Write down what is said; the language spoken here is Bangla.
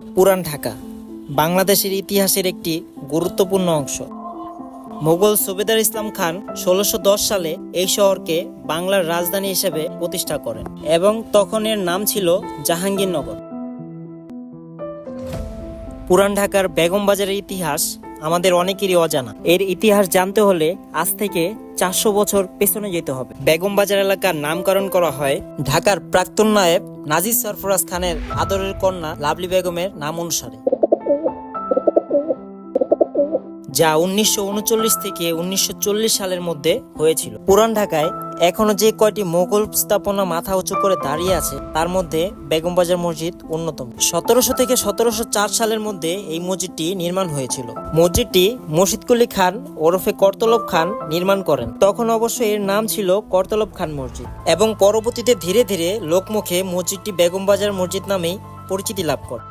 পুরান ঢাকা বাংলাদেশের ইতিহাসের একটি গুরুত্বপূর্ণ অংশ। মোগল সুবেদার ইসলাম খান ১৬১০ সালে এই শহরকে বাংলার রাজধানী হিসেবে প্রতিষ্ঠা করেন এবং তখন এর নাম ছিল জাহাঙ্গীরনগর। পুরান ঢাকার বেগম বাজারের ইতিহাস আমাদের অনেকেরই অজানা। এর ইতিহাস জানতে হলে আজ থেকে ৪০০ বছর পেছনে যেতে হবে। বেগম বাজার এলাকার নামকরণ করা হয় ঢাকার প্রাক্তন নায়েব নাজির সরফরাজ খানের আদরের কন্যা লাভলি বেগমের নাম অনুসারে, যা ১৯৩৯ থেকে ১৯৪০ সালের মধ্যে হয়েছিল। পুরান ঢাকায় এখনো যে কয়টি মোগল স্থাপনা মাথা উঁচু করে দাঁড়িয়ে আছে তার মধ্যে বেগম বাজার মসজিদ অন্যতম। ১৭০০ থেকে ১৭০৪ সালের মধ্যে এই মসজিদটি নির্মাণ হয়েছিল। মসজিদটি মুর্শিদকুলি খান ওরফে করতলব খান নির্মাণ করেন। তখন অবশ্য এর নাম ছিল করতলব খান মসজিদ এবং পরবর্তীতে ধীরে ধীরে লোকমুখে মসজিদটি বেগম বাজার মসজিদ নামেই পরিচিতি লাভ করে।